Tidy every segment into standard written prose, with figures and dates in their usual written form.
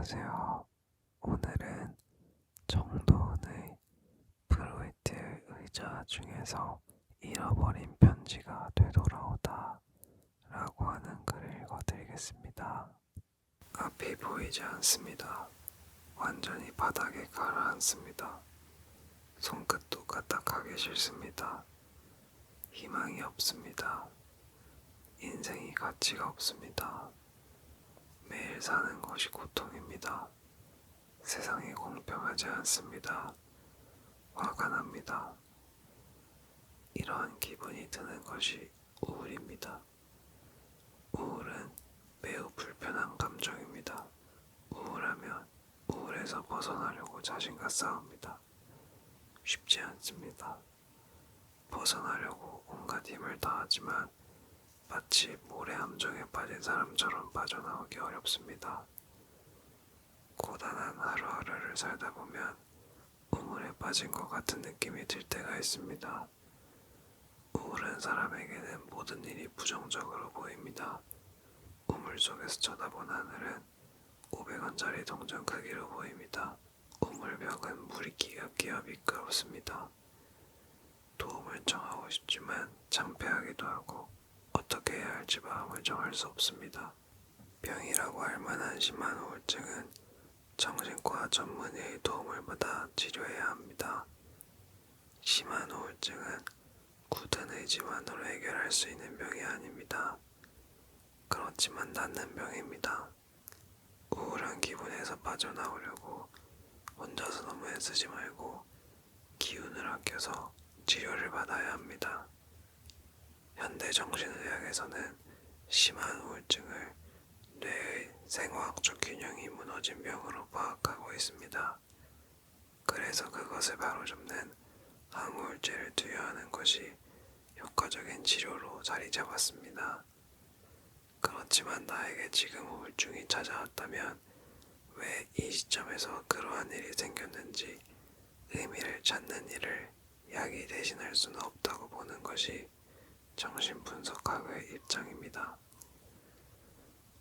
안녕하세요. 오늘은 정도은의 프로이트의 의자 중에서 잃어버린 편지가 되돌아오다 라고 하는 글을 읽어드리겠습니다. 앞이 보이지 않습니다. 완전히 바닥에 가라앉습니다. 손끝도 까딱하기 싫습니다. 희망이 없습니다. 인생이 가치가 없습니다. 매일 사는 것이 고통입니다. 세상이 공평하지 않습니다. 화가 납니다. 이러한 기분이 드는 것이 우울입니다. 우울은 매우 불편한 감정입니다. 우울하면 우울에서 벗어나려고 자신과 싸웁니다. 쉽지 않습니다. 벗어나려고 온갖 힘을 다하지만 마치 모래 함정에 빠진 사람처럼 빠져나오기 어렵습니다. 고단한 하루하루를 살다 보면 우물에 빠진 것 같은 느낌이 들 때가 있습니다. 우울한 사람에게는 모든 일이 부정적으로 보입니다. 우물 속에서 쳐다본 하늘은 500원짜리 동전 크기로 보입니다. 우물벽은 물이 끼어 미끄럽습니다. 도움을 청하고 싶지만 창피하기도 하고 어떻게 해야 할지 마음을 정할 수 없습니다. 병이라고 할 만한 심한 우울증은 정신과 전문의의 도움을 받아 치료해야 합니다. 심한 우울증은 굳은 의지만으로 해결할 수 있는 병이 아닙니다. 그렇지만 낫는 병입니다. 우울한 기분에서 빠져나오려고 혼자서 너무 애쓰지 말고 기운을 아껴서 치료를 받아야 합니다. 현대 정신의학에서는 심한 우울증을 뇌의 생화학적 균형이 무너진 병으로 파악하고 있습니다. 그래서 그것을 바로잡는 항우울제를 투여하는 것이 효과적인 치료로 자리 잡았습니다. 그렇지만 나에게 지금 우울증이 찾아왔다면 왜 이 시점에서 그러한 일이 생겼는지 의미를 찾는 일을 약이 대신할 수는 없다고 보는 것이 정신분석학의 입장입니다.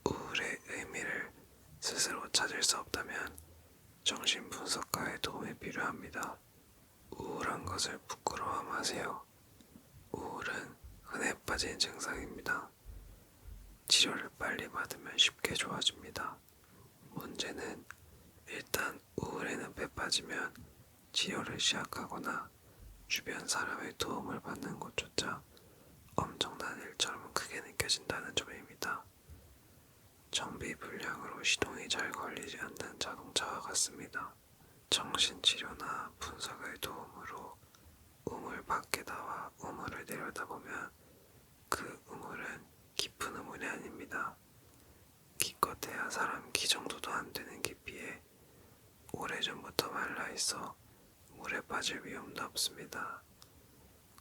우울의 의미를 스스로 찾을 수 없다면 정신분석가의 도움이 필요합니다. 우울한 것을 부끄러워 마세요. 우울은 흔해 빠진 증상입니다. 치료를 빨리 받으면 쉽게 좋아집니다. 문제는 일단 우울의 늪에 빠지면 치료를 시작하거나 주변 사람의 도움을 받는 것조차 엄청난 일처럼 크게 느껴진다는 점입니다. 정비불량으로 시동이 잘 걸리지 않는 자동차와 같습니다. 정신치료나 분석의 도움으로 우물 밖에 나와 우물을 내려다보면 그 우물은 깊은 우물이 아닙니다. 기껏해야 사람 키 정도도 안 되는 깊이에 오래전부터 말라있어 물에 빠질 위험도 없습니다.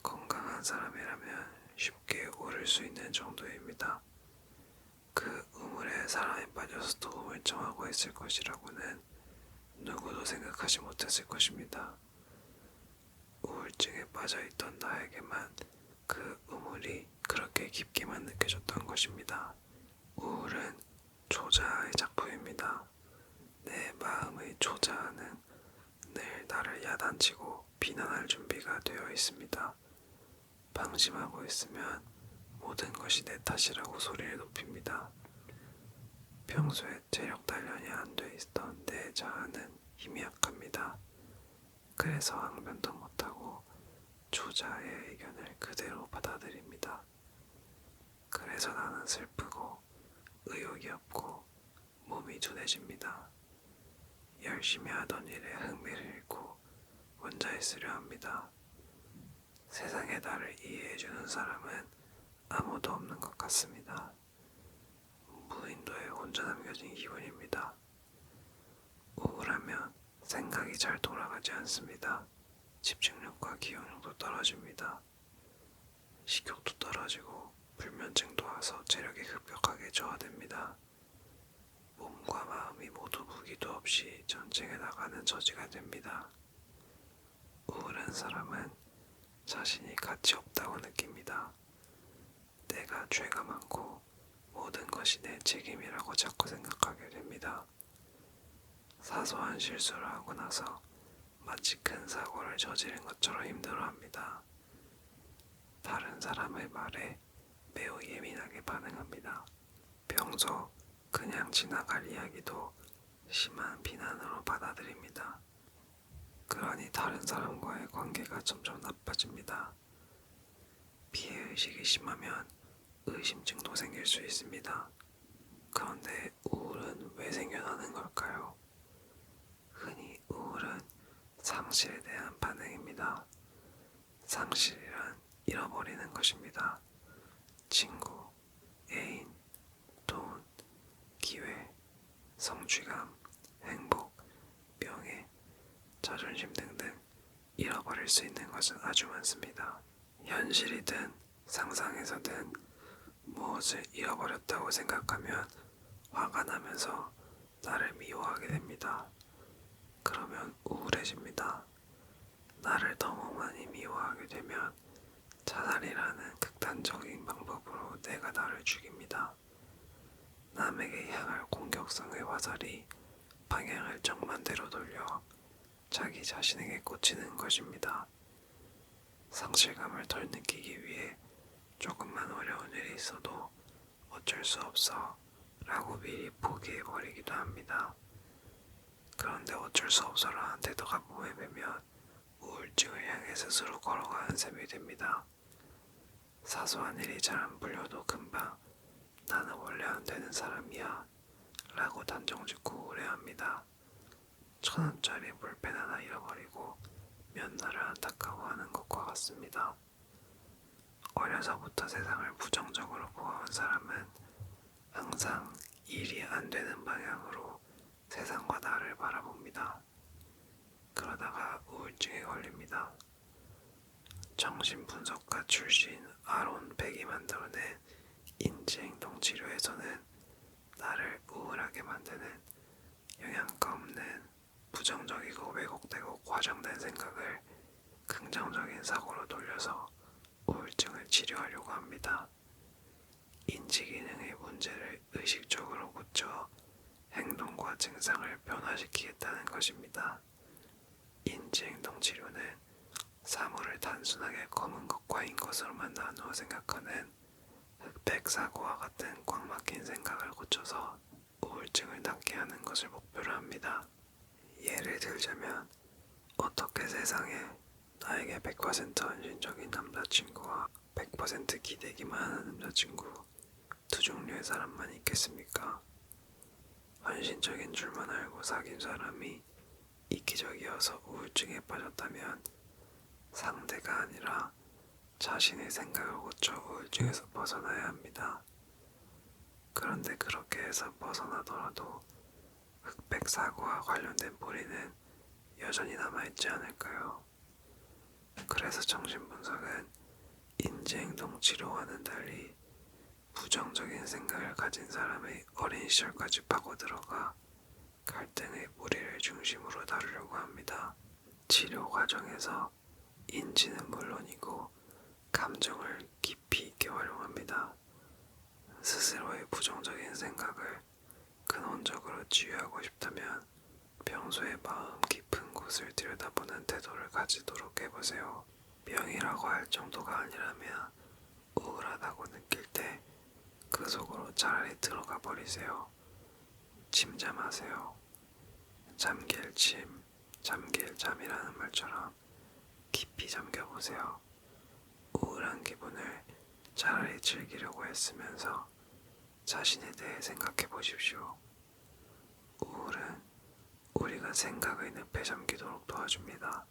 건강한 사람이라면 쉽게 오를 수 있는 정도입니다. 그 우물에 사람이 빠져서 도움을 청하고 있을 것이라고는 누구도 생각하지 못했을 것입니다. 우울증에 빠져있던 나에게만 그 우물이 그렇게 깊게만 느껴졌던 것입니다. 우울은 초자아의 작품입니다. 내 마음의 초자아는 늘 나를 야단치고 비난할 준비가 되어 있습니다. 방심하고 있으면 모든 것이 내 탓이라고 소리를 높입니다. 평소에 체력 단련이 안 돼 있던 내 자아는 힘이 약합니다. 그래서 항변도 못하고 초자아의 의견을 그대로 받아들입니다. 그래서 나는 슬프고 의욕이 없고 몸이 둔해집니다. 열심히 하던 일에 흥미를 잃고 혼자 있으려 합니다. 세상에 나를 이해해주는 사람은 아무도 없는 것 같습니다. 무인도에 혼자 남겨진 기분입니다. 우울하면 생각이 잘 돌아가지 않습니다. 집중력과 기억력도 떨어집니다. 식욕도 떨어지고 불면증도 와서 체력이 급격하게 저하됩니다. 몸과 마음이 모두 무기도 없이 전쟁에 나가는 처지가 됩니다. 우울한 사람은 자신이 가치 없다고 느낍니다. 내가 죄가 많고 모든 것이 내 책임이라고 자꾸 생각하게 됩니다. 사소한 실수를 하고 나서 마치 큰 사고를 저지른 것처럼 힘들어합니다. 다른 사람의 말에 매우 예민하게 반응합니다. 평소 그냥 지나갈 이야기도 심한 비난으로 받아들입니다. 그러니 다른 사람과의 관계가 점점 나빠집니다. 피해의식이 심하면 의심증도 생길 수 있습니다. 그런데 우울은 왜 생겨나는 걸까요? 흔히 우울은 상실에 대한 반응입니다. 상실이란 잃어버리는 것입니다. 친구, 애인, 돈, 기회, 성취감, 행복, 명예, 자존심 등등 잃어버릴 수 있는 것은 아주 많습니다. 현실이든 상상에서든 무엇을 잃어버렸다고 생각하면 화가 나면서 나를 미워하게 됩니다. 그러면 우울해집니다. 나를 너무 많이 미워하게 되면 자살이라는 극단적인 방법으로 내가 나를 죽입니다. 남에게 향할 공격성의 화살이 방향을 정반대로 돌려 자기 자신에게 꽂히는 것입니다. 상실감을 덜 느끼기 위해 조금만 어려운 일이 있어도 어쩔 수 없어 라고 미리 포기해버리기도 합니다. 그런데 어쩔 수 없어라는 태도가 몸에 배면 우울증을 향해 스스로 걸어가는 셈이 됩니다. 사소한 일이 잘 안 풀려도 금방 나는 원래 안 되는 사람이야 라고 단정짓고 우울해합니다. 1,000원짜리 볼펜 하나 잃어버리고 몇 날을 안타까워하는 것과 같습니다. 어려서부터 세상을 부정적으로 보아온 사람은 항상 일이 안 되는 방향으로 세상과 나를 바라봅니다. 그러다가 우울증에 걸립니다. 정신분석가 출신 아론 백이 만들어낸 인지행동치료에서는 나를 우울하게 만드는 영양가 없는 부정적이고 왜곡되고 과장된 생각을 긍정적인 사고로 돌려서 우울증을 치료하려고 합니다. 인지기능의 문제를 의식적으로 고쳐 행동과 증상을 변화시키겠다는 것입니다. 인지행동치료는 사물을 단순하게 검은 것과 흰 것으로만 나누어 생각하는 흑백사고와 같은 꽉 막힌 생각을 고쳐서 우울증을 낫게 하는 것을 목표로 합니다. 예를 들자면 어떻게 세상에 나에게 100% 헌신적인 남자친구와 100% 기대기만 하는 남자친구 두 종류의 사람만 있겠습니까? 헌신적인 줄만 알고 사귄 사람이 이기적이어서 우울증에 빠졌다면 상대가 아니라 자신의 생각을 고쳐 우울증에서 벗어나야 합니다. 그런데 그렇게 해서 벗어나더라도 흑백사고와 관련된 뿌리는 여전히 남아있지 않을까요? 그래서 정신분석은 인지행동치료와는 달리 부정적인 생각을 가진 사람의 어린 시절까지 파고들어가 갈등의 뿌리를 중심으로 다루려고 합니다. 치료 과정에서 인지는 물론이고 감정을 깊이 있게 활용합니다. 스스로의 부정적인 생각을 근원적으로 치유하고 싶다면 평소에 마음 깊은 곳을 들여다보는 태도를 가지도록 해보세요. 병이라고 할 정도가 아니라면 우울하다고 느낄 때 그 속으로 차라리 들어가 버리세요. 침잠하세요. 잠길 침, 잠길 잠이라는 말처럼 깊이 잠겨보세요. 우울한 기분을 차라리 즐기려고 애쓰면서 자신에 대해 생각해 보십시오. 우울은 우리가 생각의 늪에 잠기도록 도와줍니다.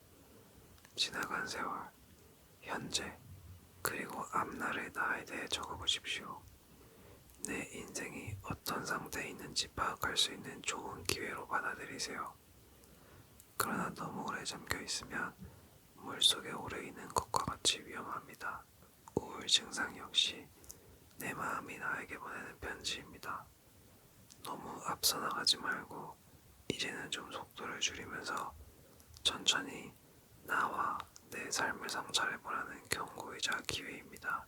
지나간 세월, 현재, 그리고 앞날의 나에 대해 적어보십시오. 내 인생이 어떤 상태에 있는지 파악할 수 있는 좋은 기회로 받아들이세요. 그러나 너무 오래 잠겨 있으면 물속에 오래 있는 것과 같이 위험합니다. 우울 증상 역시 내 마음이 나에게 보내는 편지입니다. 너무 앞서 나가지 말고 이제는 좀 속도를 줄이면서 천천히 나와 내 삶을 성찰해보라는 경고이자 기회입니다.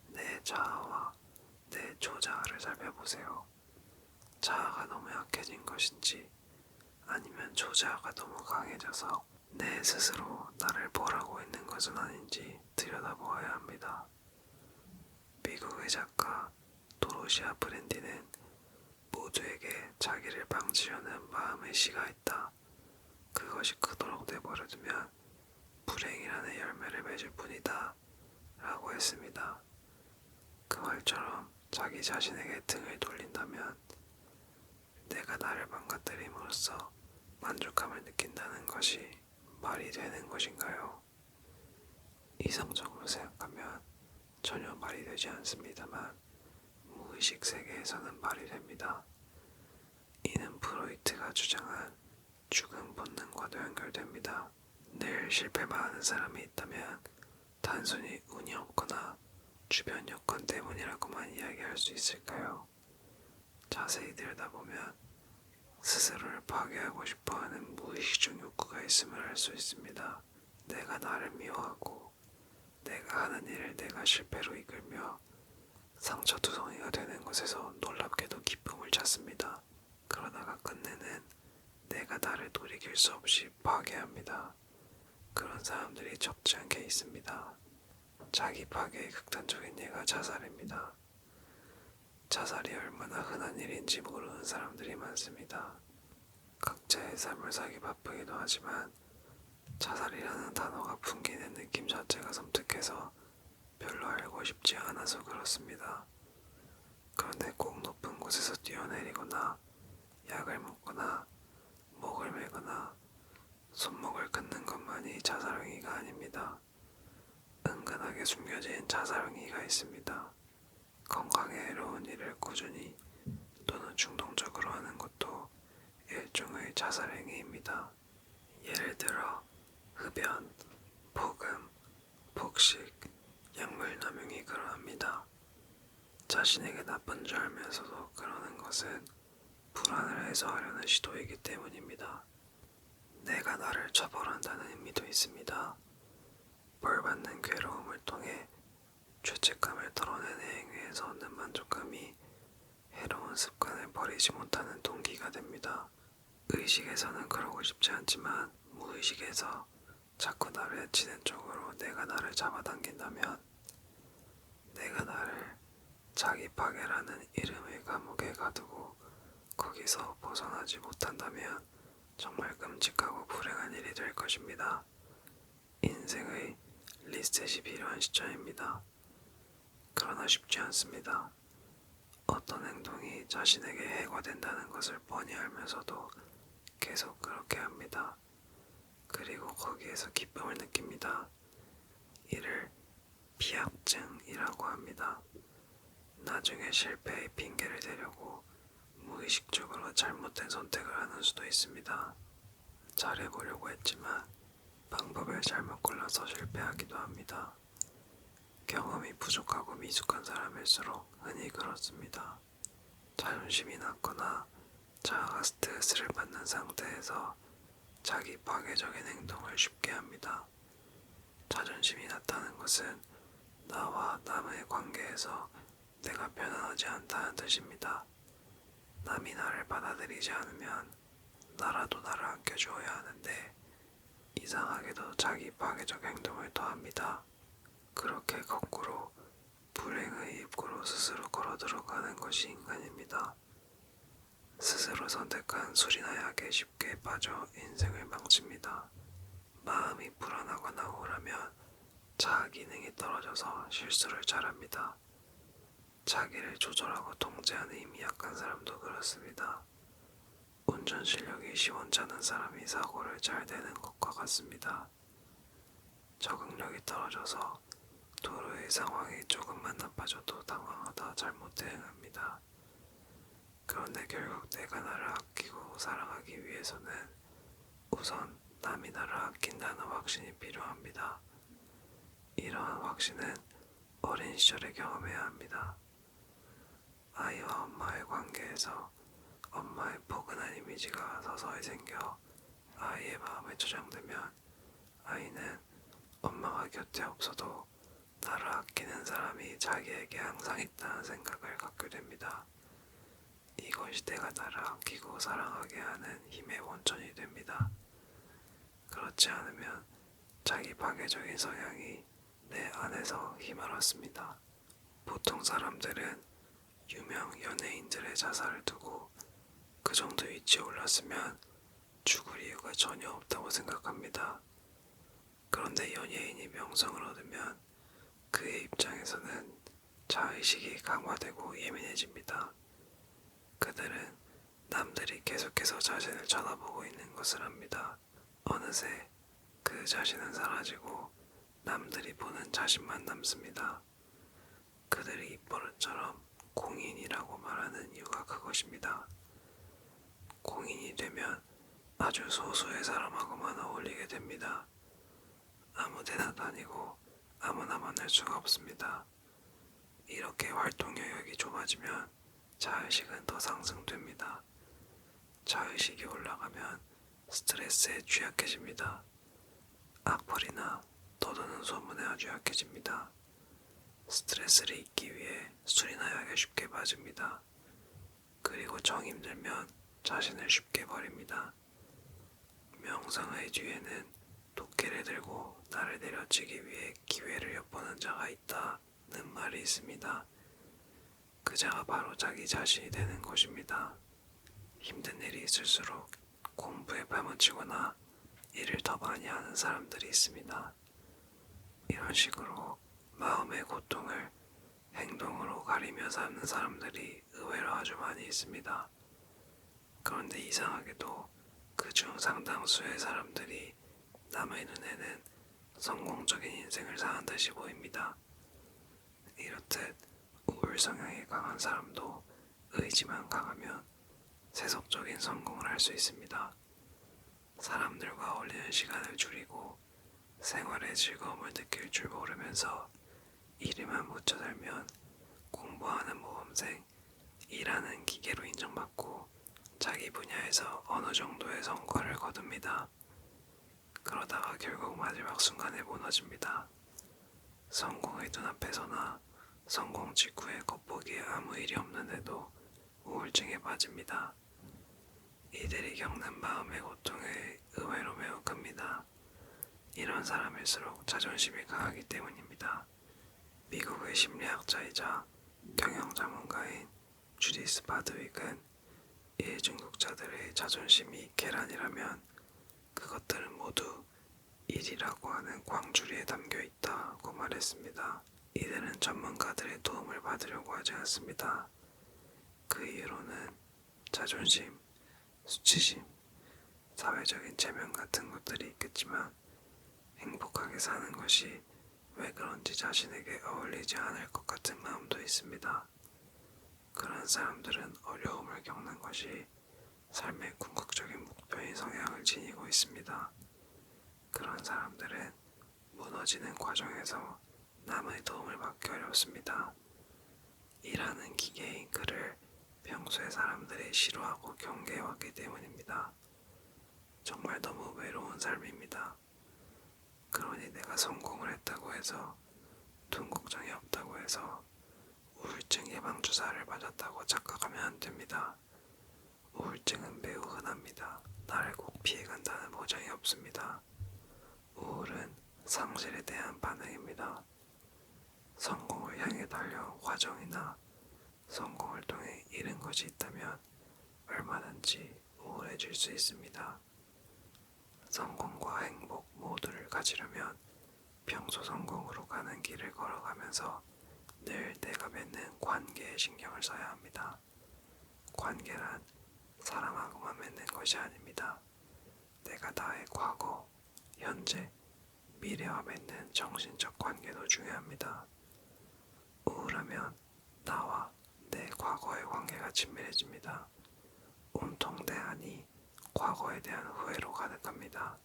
내 자아와 내 초자아를 살펴보세요. 자아가 너무 약해진 것인지 이런 조자가 너무 강해져서 내 스스로 나를 보라고 있는 것은 아닌지 들여다보아야 합니다. 미국의 작가 도로시아 브랜디는 모두에게 자기를 방치려는 마음의 씨가 있다. 그것이 크도록 내버려두면 불행이라는 열매를 맺을 뿐이다. 라고 했습니다. 그 말처럼 자기 자신에게 등을 돌린다면 내가 나를 망가뜨림으로써 만족감을 느낀다는 것이 말이 되는 것인가요? 이성적으로 생각하면 전혀 말이 되지 않습니다만 무의식 세계에서는 말이 됩니다. 이는 프로이트가 주장한 죽음 본능과도 연결됩니다. 늘 실패만 하는 사람이 있다면 단순히 운이 없거나 주변 여건 때문이라고만 이야기할 수 있을까요? 자세히 들여다보면 스스로를 파괴하고 싶어하는 무의식적 욕구가 있음을 알 수 있습니다. 내가 나를 미워하고 내가 하는 일을 내가 실패로 이끌며 상처투성이가 되는 것에서 놀랍게도 기쁨을 찾습니다. 그러다가 끝내는 내가 나를 돌이킬 수 없이 파괴합니다. 그런 사람들이 적지 않게 있습니다. 자기 파괴의 극단적인 예가 자살입니다. 자살이 얼마나 흔한 일인지 모르는 사람들이 많습니다. 각자의 삶을 살기 바쁘기도 하지만 자살이라는 단어가 풍기는 느낌 자체가 섬뜩해서 별로 알고 싶지 않아서 그렇습니다. 그런데 꼭 높은 곳에서 뛰어내리거나 약을 먹거나 목을 매거나 손목을 끊는 것만이 자살행위가 아닙니다. 은근하게 숨겨진 자살행위가 있습니다. 건강에 해로운 일을 꾸준히 또는 중동적으로 하는 것도 일종의 자살행위입니다. 예를 들어 흡연, 폭음, 폭식, 약물 남용이 그러합니다. 자신에게 나쁜 줄 알면서도 그러는 것은 불안을 해소하려는 시도이기 때문입니다. 내가 나를 처벌한다는 의미도 있습니다. 벌받는 괴로움을 통해 죄책감을 털어내는 행위에서 얻는 만족감이 해로운 습관을 버리지 못하는 동기가 됩니다. 의식에서는 그러고 싶지 않지만 무의식에서 자꾸 나를 해치는 쪽으로 내가 나를 잡아당긴다면 내가 나를 자기 파괴라는 이름의 감옥에 가두고 거기서 벗어나지 못한다면 정말 끔찍하고 불행한 일이 될 것입니다. 인생의 리셋이 필요한 시점입니다. 그러나 쉽지 않습니다. 어떤 행동이 자신에게 해가 된다는 것을 뻔히 알면서도 계속 그렇게 합니다. 그리고 거기에서 기쁨을 느낍니다. 이를 피합증이라고 합니다. 나중에 실패의 핑계를 대려고 무의식적으로 잘못된 선택을 하는 수도 있습니다. 잘해보려고 했지만 방법을 잘못 골라서 실패하기도 합니다. 경험이 부족하고 미숙한 사람일수록 흔히 그렇습니다. 자존심이 낮거나 자아가 스트레스를 받는 상태에서 자기 파괴적인 행동을 쉽게 합니다. 자존심이 낮다는 것은 나와 남의 관계에서 내가 편안하지 않다는 뜻입니다. 남이 나를 받아들이지 않으면 나라도 나를 아껴주어야 하는데 이상하게도 자기 파괴적 행동을 더합니다. 그렇게 거꾸로 불행의 입구로 스스로 걸어 들어가는 것이 인간입니다. 스스로 선택한 술이나 약에 쉽게 빠져 인생을 망칩니다. 마음이 불안하거나 우울하면 자아 기능이 떨어져서 실수를 잘합니다. 자기를 조절하고 통제하는 힘이 약한 사람도 그렇습니다. 운전 실력이 시원찮은 사람이 사고를 잘 내는 것과 같습니다. 적응력이 떨어져서 도로의 상황이 조금만 나빠져도 당황하다 잘못 대응합니다. 그런데 결국 내가 나를 아끼고 사랑하기 위해서는 우선 남이 나를 아낀다는 확신이 필요합니다. 이러한 확신은 어린 시절에 경험해야 합니다. 아이와 엄마의 관계에서 엄마의 포근한 이미지가 서서히 생겨 아이의 마음에 저장되면 아이는 엄마가 곁에 없어도 나를 아끼는 사람이 자기에게 항상 있다는 생각을 갖게 됩니다. 이것이 내가 나를 아끼고 사랑하게 하는 힘의 온천이 됩니다. 그렇지 않으면 자기 파괴적인 성향이 내 안에서 힘을 얻습니다. 보통 사람들은 유명 연예인들의 자살을 두고 그 정도 위치에 올랐으면 죽을 이유가 전혀 없다고 생각합니다. 그런데 연예인이 명성을 얻으면 그의 입장에서는 자의식이 강화되고 예민해집니다. 그들은 남들이 계속해서 자신을 쳐다보고 있는 것을 압니다. 어느새 그 자신은 사라지고 남들이 보는 자신만 남습니다. 그들이 입버릇처럼 공인이라고 말하는 이유가 그것입니다. 공인이 되면 아주 소수의 사람하고만 어울리게 됩니다. 아무데나 다니고 아무나 만날 수가 없습니다. 이렇게 활동 영역이 좁아지면 자의식은 더 상승됩니다. 자의식이 올라가면 스트레스에 취약해집니다. 악플이나 떠도는 소문에 아주 약해집니다. 스트레스를 잊기 위해 술이나 약에 쉽게 빠집니다. 그리고 정이 들면 자신을 쉽게 버립니다. 명성의 뒤에는 도끼를 들고 나를 내려치기 위해 기회를 엿보는 자가 있다는 말이 있습니다. 그 자가 바로 자기 자신이 되는 것입니다. 힘든 일이 있을수록 공부에 파묻히거나 일을 더 많이 하는 사람들이 있습니다. 이런 식으로 마음의 고통을 행동으로 가리며 사는 사람들이 의외로 아주 많이 있습니다. 그런데 이상하게도 그중 상당수의 사람들이 남의 눈에는 성공적인 인생을 사는 듯이 보입니다. 이렇듯 우울 성향이 강한 사람도 의지만 강하면 세속적인 성공을 할 수 있습니다. 사람들과 어울리는 시간을 줄이고 생활의 즐거움을 느낄 줄 모르면서 일에만 묻혀 살면 공부하는 모범생, 일하는 기계로 인정받고 자기 분야에서 어느 정도의 성과를 거둡니다. 그러다가 결국 마지막 순간에 무너집니다. 성공의 눈앞에서나 성공 직후에 겉보기에 아무 일이 없는데도 우울증에 빠집니다. 이들이 겪는 마음의 고통이 의외로 매우 큽니다. 이런 사람일수록 자존심이 강하기 때문입니다. 미국의 심리학자이자 경영 전문가인 주디스 바드윅은 일중국자들의 자존심이 계란이라면 그것들은 모두 일이라고 하는 광주리에 담겨 있다고 말했습니다. 이들은 전문가들의 도움을 받으려고 하지 않습니다. 그 이유로는 자존심, 수치심, 사회적인 체면 같은 것들이 있겠지만 행복하게 사는 것이 왜 그런지 자신에게 어울리지 않을 것 같은 마음도 있습니다. 그런 사람들은 어려움을 겪는 것이 삶의 궁극적인 목표인 성향을 지니고 있습니다. 그런 사람들은 무너지는 과정에서 남의 도움을 받기 어렵습니다. 일하는 기계인 그를 평소에 사람들이 싫어하고 경계해왔기 때문입니다. 정말 너무 외로운 삶입니다. 그러니 내가 성공을 했다고 해서 돈 걱정이 없다고 해서 우울증 예방주사를 맞았다고 착각하면 안 됩니다. 우울증은 매우 흔합니다. 나를 꼭 피해간다는 보장이 없습니다. 우울은 상실에 대한 반응입니다. 성공을 향해 달려온 과정이나 성공을 통해 잃은 것이 있다면 얼마든지 우울해질 수 있습니다. 성공과 행복 모두를 가지려면 평소 성공으로 가는 길을 걸어가면서 늘 내가 맺는 관계에 신경을 써야 합니다. 관계란 사람하고만 맺는 것이 아닙니다. 내가 나의 과거, 현재, 미래와 맺는 정신적 관계도 중요합니다. 우울하면 나와 내 과거의 관계가 친밀해집니다. 온통 내 안이 과거에 대한 후회로 가득합니다.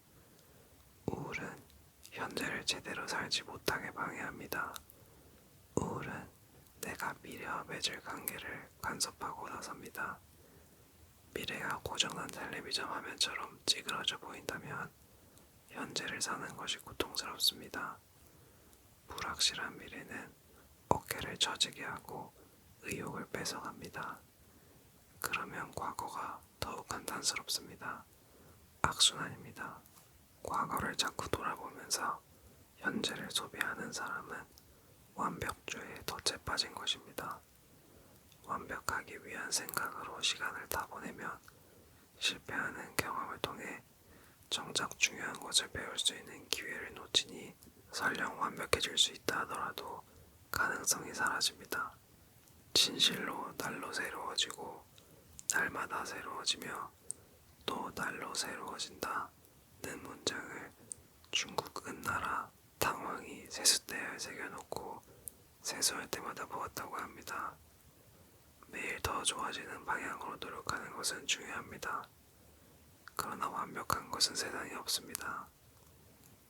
우울은 현재를 제대로 살지 못하게 방해합니다. 우울은 내가 미래와 맺을 관계를 간섭하고 나섭니다. 미래가 고정난 텔레비전 화면처럼 찌그러져 보인다면 현재를 사는 것이 고통스럽습니다. 불확실한 미래는 어깨를 처지게 하고 의욕을 뺏어갑니다. 그러면 과거가 더욱 한탄스럽습니다. 악순환입니다. 과거를 자꾸 돌아보면서 현재를 소비하는 사람은 완벽주의에 덫에 빠진 것입니다. 완벽하기 위한 생각으로 시간을 다 보내면 실패하는 경험을 통해 정작 중요한 것을 배울 수 있는 기회를 놓치니 설령 완벽해질 수 있다 하더라도 가능성이 사라집니다. 진실로 날로 새로워지고 날마다 새로워지며 또 날로 새로워진다는 문장을 중국 은나라 당왕이 세숫대야에 새겨놓고 세수할 때마다 보았다고 합니다. 매일 더 좋아지는 방향으로 노력하는 것은 중요합니다. 그러나 완벽한 것은 세상에 없습니다.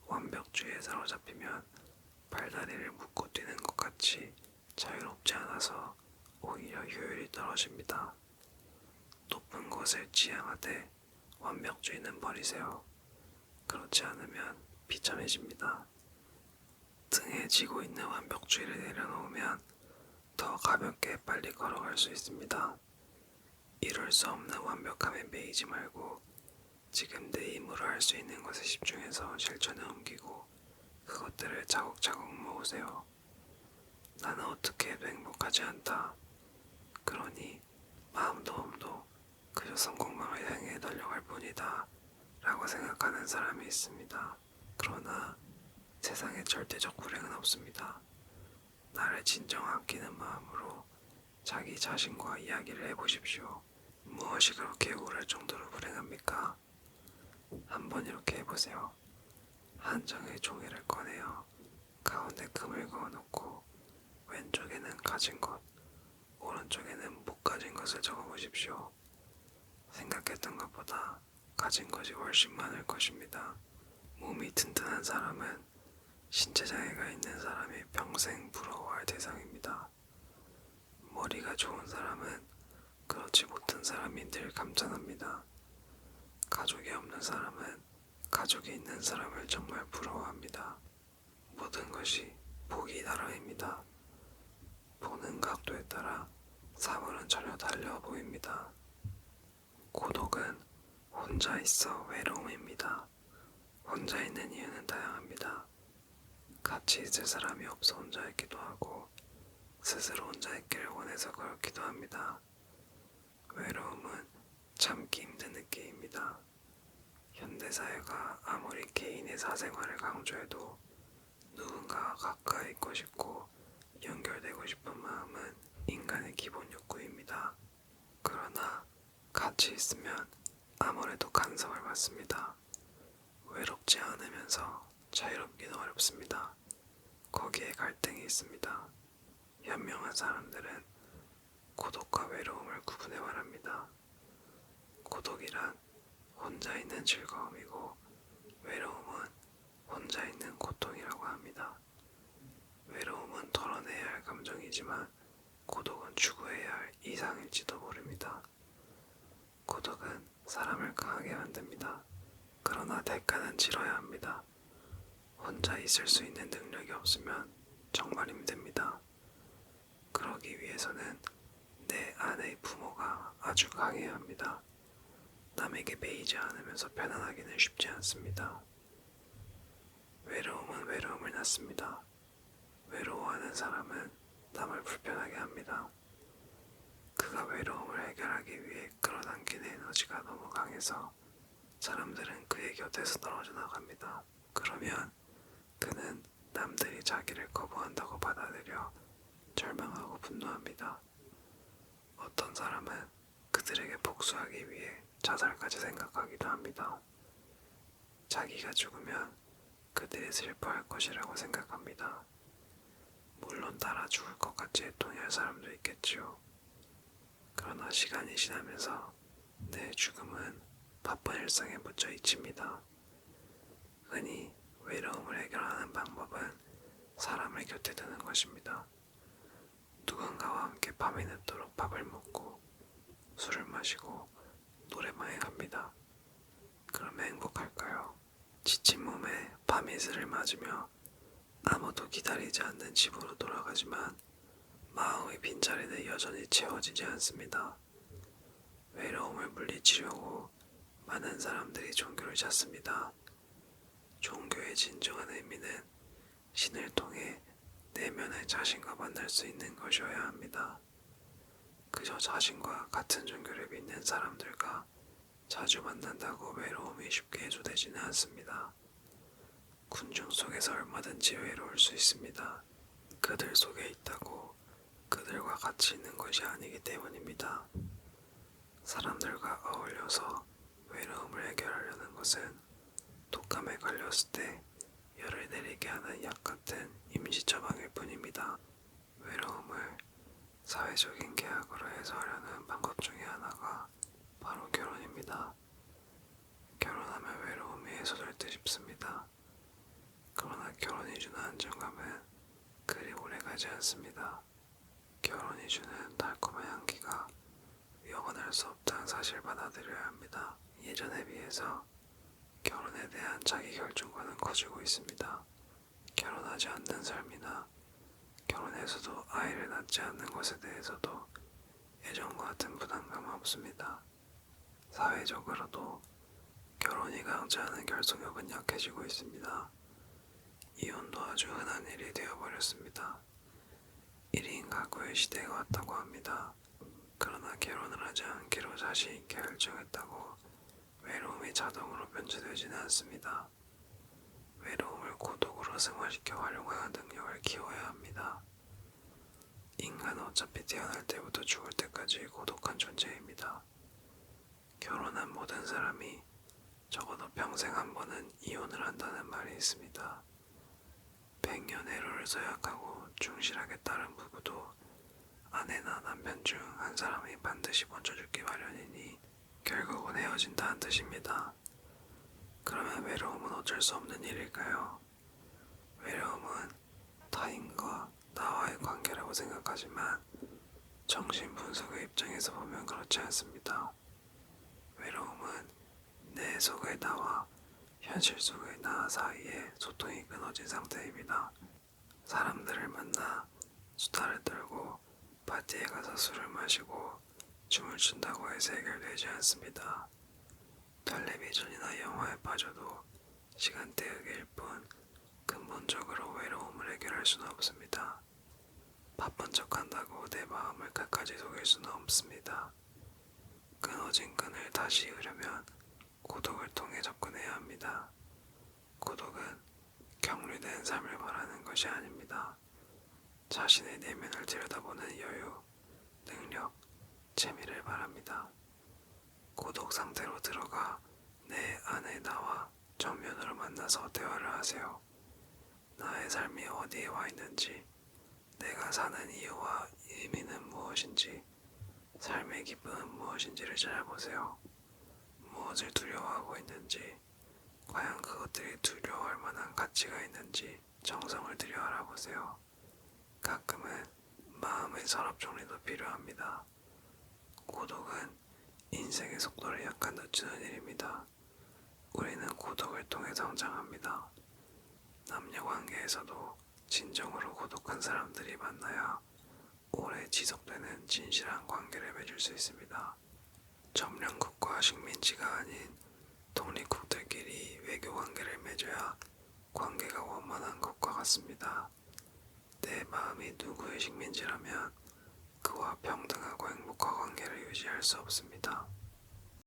완벽주의에 사로잡히면 발다리를 묶고 뛰는 것 같이 자유롭지 않아서 오히려 효율이 떨어집니다. 높은 것을 지향하되 완벽주의는 버리세요. 그렇지 않으면 비참해집니다. 등에 지고 있는 완벽주의를 내려놓으면 더 가볍게 빨리 걸어갈 수 있습니다. 이룰 수 없는 완벽함에 매이지 말고 지금 내 힘으로 할 수 있는 것에 집중해서 실천에 옮기고 그것들을 차곡차곡 모으세요. 나는 어떻게 해도 행복하지 않다. 그러니 마음도 몸도 그저 성공망을 향해 달려갈 뿐이다 라고 생각하는 사람이 있습니다. 그러나 세상에 절대적 불행은 없습니다. 나를 진정 아끼는 마음으로 자기 자신과 이야기를 해보십시오. 무엇이 그렇게 우울할 정도로 불행합니까? 한번 이렇게 해보세요. 한 장의 종이를 꺼내어 가운데 금을 그어놓고 왼쪽에는 가진 것, 오른쪽에는 못 가진 것을 적어보십시오. 생각했던 것보다 가진 것이 훨씬 많을 것입니다. 몸이 튼튼한 사람은 신체 장애가 있는 사람이 평생 부러워할 대상입니다. 머리가 좋은 사람은 그렇지 못한 사람이 늘 감탄합니다. 가족이 없는 사람은 가족이 있는 사람을 정말 부러워합니다. 모든 것이 보기 나름입니다. 보는 각도에 따라 사물은 전혀 달려 보입니다. 고독은 혼자 있어 외로움입니다. 혼자 있는 이유는 다양합니다. 같이 있을 사람이 없어 혼자 있기도 하고 스스로 혼자 있기를 원해서 그렇기도 합니다. 외로움은 참기 힘든 느낌입니다. 현대사회가 아무리 개인의 사생활을 강조해도 누군가와 가까이 있고 싶고 연결되고 싶은 마음은 인간의 기본 욕구입니다. 그러나 같이 있으면 아무래도 간섭을 받습니다. 외롭지 않으면서 자유롭기는 어렵습니다. 거기에 갈등이 있습니다. 현명한 사람들은 고독과 외로움을 구분해 말합니다. 고독이란 혼자 있는 즐거움이고 외로움은 혼자 있는 고통이라고 합니다. 외로움은 털어내야 할 감정이지만 고독은 추구해야 할 이상일지도 모릅니다. 고독은 사람을 강하게 만듭니다. 그러나 대가는 치러야 합니다. 혼자 있을 수 있는 능력이 없으면 정말 힘듭니다. 그러기 위해서는 내 아내의 부모가 아주 강해야 합니다. 남에게 매이지 않으면서 편안하기는 쉽지 않습니다. 외로움은 외로움을 낳습니다. 외로워하는 사람은 남을 불편하게 합니다. 그가 외로움을 해결하기 위해 끌어당기는 에너지가 너무 강해서 사람들은 그의 곁에서 떨어져 나갑니다. 그러면 그는 남들이 자기를 거부한다고 받아들여 절망하고 분노합니다. 어떤 사람은 그들에게 복수하기 위해 자살까지 생각하기도 합니다. 자기가 죽으면 그들이 슬퍼할 것이라고 생각합니다. 물론 따라 죽을 것 같이 애통해할 사람도 있겠지요. 그러나 시간이 지나면서 내 죽음은 바쁜 일상에 묻혀 잊힙니다. 흔히 외로움을 해결하는 방법은 사람을 곁에 두는 것입니다. 누군가와 함께 밤이 늦도록 밥을 먹고 술을 마시고 노래방에 갑니다. 그러면 행복할까요? 지친 몸에 밤이슬을 맞으며 아무도 기다리지 않는 집으로 돌아가지만 마음의 빈자리는 여전히 채워지지 않습니다. 외로움을 물리치려고 많은 사람들이 종교를 찾습니다. 종교의 진정한 의미는 신을 통해 내면의 자신과 만날 수 있는 것이어야 합니다. 그저 자신과 같은 종교를 믿는 사람들과 자주 만난다고 외로움이 쉽게 해소되지는 않습니다. 군중 속에서 얼마든지 외로울 수 있습니다. 그들 속에 있다고 그들과 같이 있는 것이 아니기 때문입니다. 사람들과 어울려서 외로움을 해결하려는 것은 독감에 걸렸을 때 열을 내리게 하는 약 같은 임시 처방일 뿐입니다. 외로움을 사회적인 계약으로 해소하려는 방법 중에 하나가 바로 결혼입니다. 결혼하면 외로움이 해소될 듯 싶습니다. 그러나 결혼이 주는 안정감은 그리 오래가지 않습니다. 결혼이 주는 달콤한 향기가 영원할 수 없다는 사실 받아들여야 합니다. 예전에 비해서 결혼에 대한 자기 결정과는 커지고 있습니다. 결혼하지 않는 삶이나 결혼해서도 아이를 낳지 않는 것에 대해서도 예전과 같은 부담감은 없습니다. 사회적으로도 결혼이 강조하는 결속력은 약해지고 있습니다. 이혼도 아주 흔한 일이 되어버렸습니다. 1인 가구의 시대가 왔다고 합니다. 그러나 결혼을 하지 않기로 자신 있게 결정했다고 외로움이 자동으로 변제되지는 않습니다. 외로움을 고독으로 승화시켜 활용하는 능력을 키워야 합니다. 인간은 어차피 태어날 때부터 죽을 때까지 고독한 존재입니다. 결혼한 모든 사람이 적어도 평생 한 번은 이혼을 한다는 말이 있습니다. 100년 애로를 서약하고 충실하게 따른 부부도 아내나 남편 중 한 사람이 반드시 먼저 죽기 마련이니 결국은 헤어진다는 뜻입니다. 그러면 외로움은 어쩔 수 없는 일일까요? 외로움은 타인과 나와의 관계라고 생각하지만 정신 분석의 입장에서 보면 그렇지 않습니다. 외로움은 내 속의 나와 현실 속의 나 사이에 소통이 끊어진 상태입니다. 사람들을 만나 수다를 떨고 파티에 가서 술을 마시고 춤을 춘다고 해서 해결되지 않습니다. 텔레비전이나 영화에 빠져도 시간대역일 뿐 근본적으로 외로움을 해결할 수는 없습니다. 바쁜 척한다고 내 마음을 끝까지 속일 수는 없습니다. 끊어진 끈을 다시 이으려면 고독을 통해 접근해야 합니다. 고독은 격리된 삶을 말하는 것이 아닙니다. 자신의 내면을 들여다보는 여유, 능력, 재미를 말합니다. 고독 상태로 들어가 내 안의 나와 정면으로 만나서 대화를 하세요. 나의 삶이 어디에 와 있는지, 내가 사는 이유와 의미는 무엇인지, 삶의 기쁨은 무엇인지를 찾아보세요. 무엇을 두려워하고 있는지, 과연 그것들이 두려워할 만한 가치가 있는지 정성을 들여 알아보세요. 가끔은 마음의 서랍 정리도 필요합니다. 고독은 인생의 속도를 약간 늦추는 일입니다. 우리는 고독을 통해 성장합니다. 남녀 관계에서도 진정으로 고독한 사람들이 만나야 오래 지속되는 진실한 관계를 맺을 수 있습니다. 점령국과 식민지가 아닌 독립국들끼리 외교 관계를 맺어야 관계가 원만한 것과 같습니다. 내 마음이 누구의 식민지라면 그와 평등하고 행복한 관계를 유지할 수 없습니다.